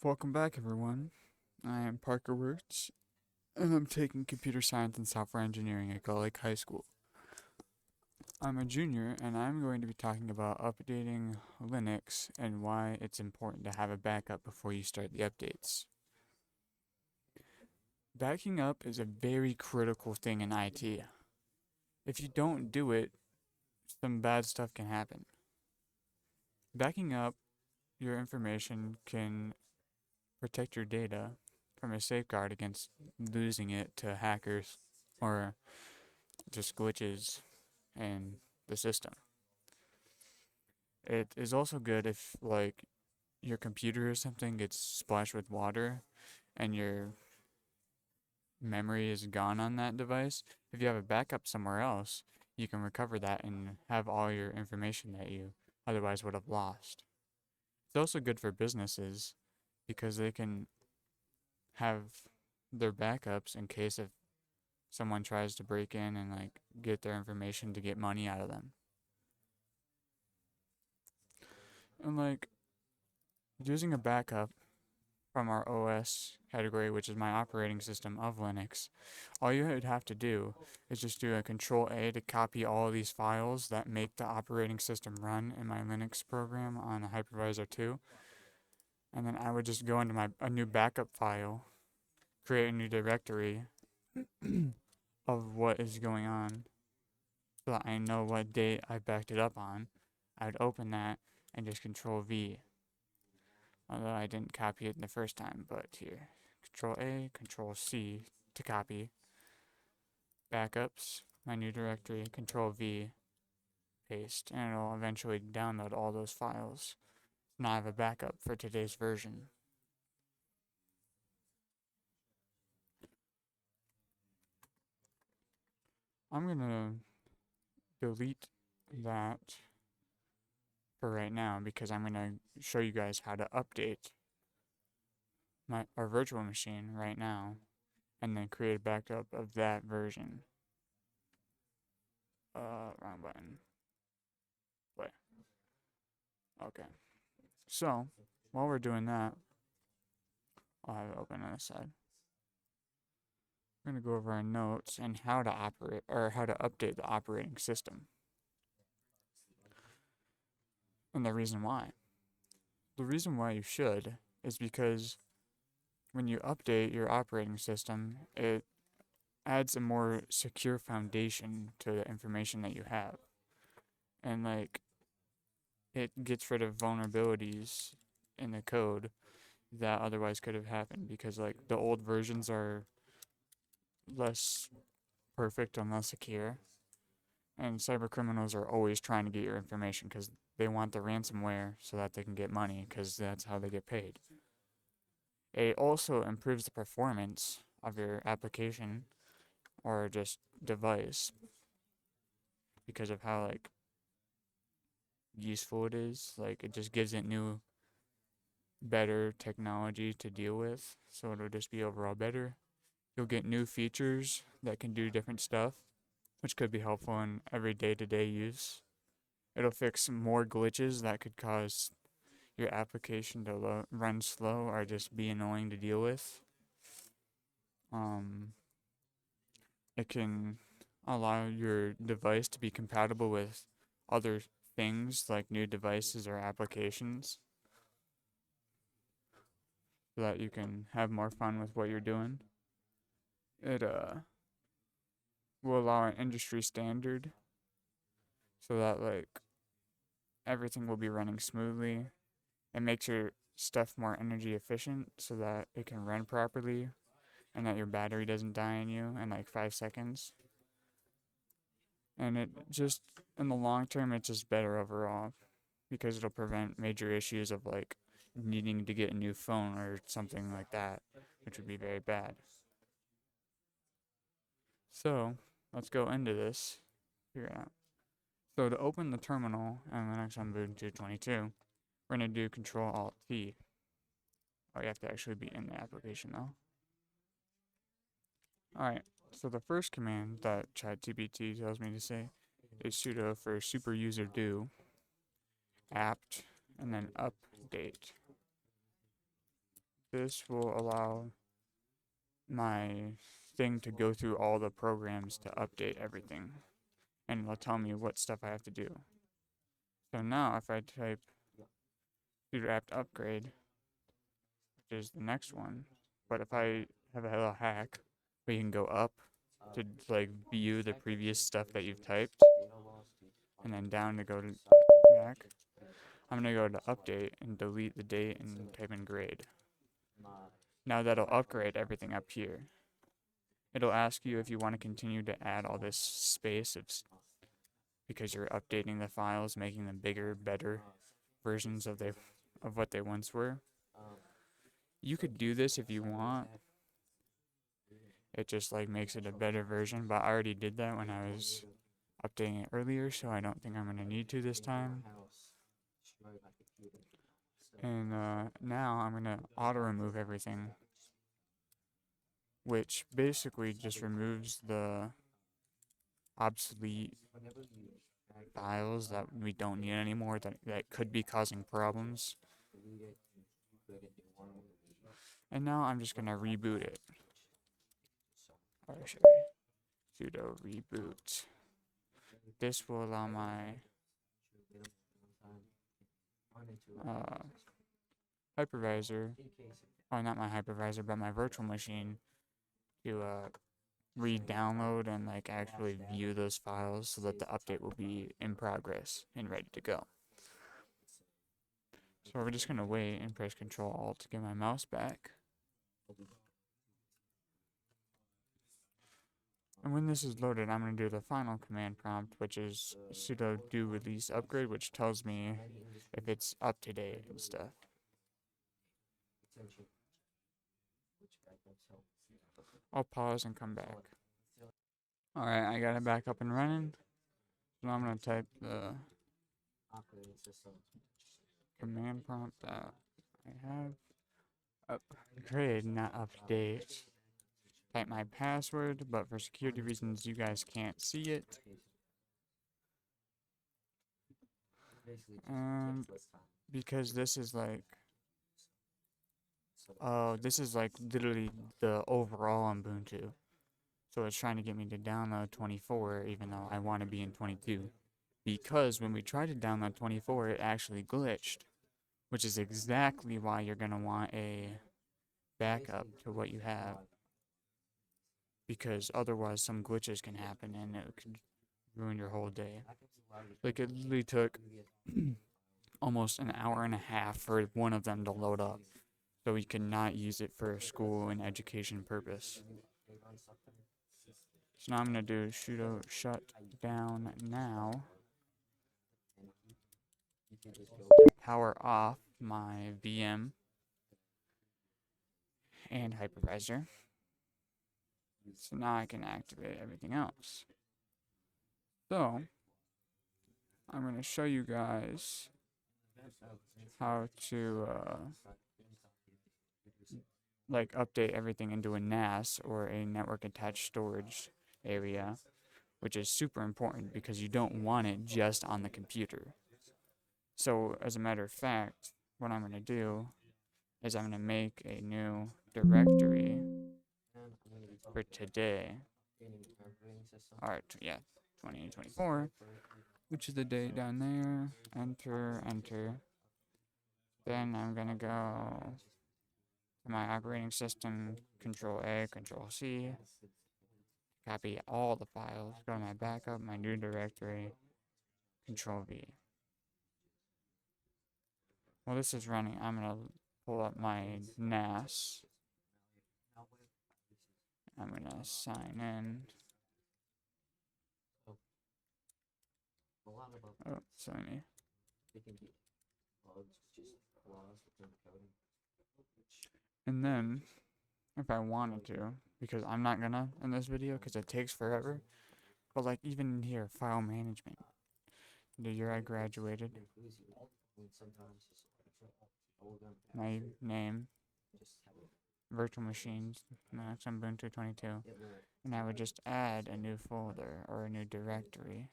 Welcome back, everyone. I am Parker Wirtz, and I'm taking computer science and software engineering at Gull Lake High School. I'm a junior, and I'm going to be talking about updating Linux and why it's important to have a backup before you start the updates. Backing up is a very critical thing in IT. If you don't do it, some bad stuff can happen. Backing up your information can protect your data from a safeguard against losing it to hackers or just glitches in the system. It is also good if like your computer or something gets splashed with water and your memory is gone on that device. If you have a backup somewhere else, you can recover that and have all your information that you otherwise would have lost. It's also good for businesses because they can have their backups in case if someone tries to break in and like get their information to get money out of them. And like using a backup from our OS category, which is my operating system of Linux, all you would have to do is just do a Control A to copy all of these files that make the operating system run in my Linux program on a hypervisor 2. And then I would just go into a new backup file, create a new directory of what is going on so that I know what date I backed it up on. I would open that and just Control V. Although I didn't copy it the first time, but here. Control A, Control C to copy. Backups, my new directory, Control V, paste, and it'll eventually download all those files. Now I have a backup for today's version. I'm gonna delete that for right now because I'm gonna show you guys how to update our virtual machine right now and then create a backup of that version. Wrong button. Play. Okay. So, while we're doing that, I'll have it open on the side. We're going to go over our notes and how to operate or how to update the operating system. And the reason why. The reason why you should is because when you update your operating system, it adds a more secure foundation to the information that you have. And like it gets rid of vulnerabilities in the code that otherwise could have happened because like the old versions are less perfect and less secure. And cyber criminals are always trying to get your information because they want the ransomware so that they can get money because that's how they get paid. It also improves the performance of your application or just device because of how like useful it is. Like it just gives it new, better technology to deal with, so it'll just be overall better. You'll get new features that can do different stuff, which could be helpful in every day-to-day use. It'll fix more glitches that could cause your application to run slow or just be annoying to deal with. Um, it can allow your device to be compatible with other things like new devices or applications so that you can have more fun with what you're doing. It will allow an industry standard so that like everything will be running smoothly. It makes your stuff more energy efficient so that it can run properly and that your battery doesn't die on you in like 5 seconds. And it just, in the long term, it's just better overall because it'll prevent major issues of like needing to get a new phone or something like that, which would be very bad. So, let's go into this. Figure it out. So, to open the terminal on Linux on Ubuntu 22, we're going to do Control Alt T. Oh, you have to actually be in the application though. Alright, so the first command that ChatGPT tells me to say is sudo for superuserdo apt and then update. This will allow my thing to go through all the programs to update everything, and it'll tell me what stuff I have to do. So now if I type sudo apt upgrade, which is the next one, but if I have a little hack where you can go up to like view the previous stuff that you've typed, and then down to go to back, I'm gonna go to update and delete the date and type in grade. Now that'll upgrade everything up here. It'll ask you if you want to continue to add all this space because you're updating the files, making them bigger, better versions of what they once were. You could do this if you want. It just like makes it a better version, but I already did that when I was updating it earlier, so I don't think I'm gonna need to this time. And now I'm gonna auto remove everything, which basically just removes the obsolete files that we don't need anymore that could be causing problems. And now I'm just gonna reboot it. Or sudo reboot. This will allow my hypervisor, oh not my hypervisor, but my virtual machine to re-download and like actually view those files so that the update will be in progress and ready to go. So we're just gonna wait and press Control Alt to get my mouse back. And when this is loaded, I'm going to do the final command prompt, which is sudo do release upgrade, which tells me if it's up to date and stuff. I'll pause and come back. Alright, I got it back up and running. So now I'm going to type the command prompt that I have. Upgrade, not update. Type my password, but for security reasons you guys can't see it. Because this is like, this is like literally the overall Ubuntu. So it's trying to get me to download 24 even though I want to be in 22. Because when we tried to download 24, it actually glitched. Which is exactly why you're going to want a backup to what you have. Because otherwise some glitches can happen and it could ruin your whole day. Like it literally took almost an hour and a half for one of them to load up. So we could not use it for school and education purpose. So now I'm going to do sudo shut down now. Power off my VM and hypervisor. So now I can activate everything else. So I'm going to show you guys how to like update everything into a NAS or a network attached storage area, which is super important because you don't want it just on the computer. So as a matter of fact, what I'm going to do is I'm going to make a new directory for today. Alright, yeah, 2024, which is the date down there. Enter, enter. Then I'm going to go to my operating system, Control A, Control C. Copy all the files, go to my backup, my new directory, Control V. While this is running, I'm going to pull up my NAS. I'm going to sign in. Oh, sorry. And then, if I wanted to, because I'm not gonna in this video because it takes forever, but like even in here, file management. The year I graduated, my name, virtual machines, Max Ubuntu 22, and I would just add a new folder or a new directory.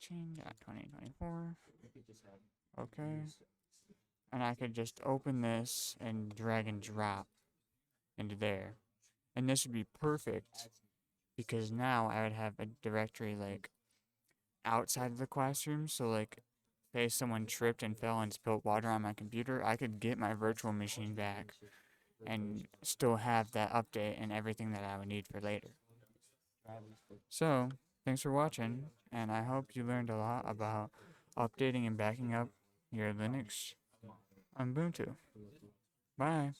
18.2024. Okay. And I could just open this and drag and drop into there. And this would be perfect because now I would have a directory like outside of the classroom. So like, say someone tripped and fell and spilled water on my computer, I could get my virtual machine back and still have that update and everything that I would need for later. So, thanks for watching, and I hope you learned a lot about updating and backing up your Linux Ubuntu. Bye.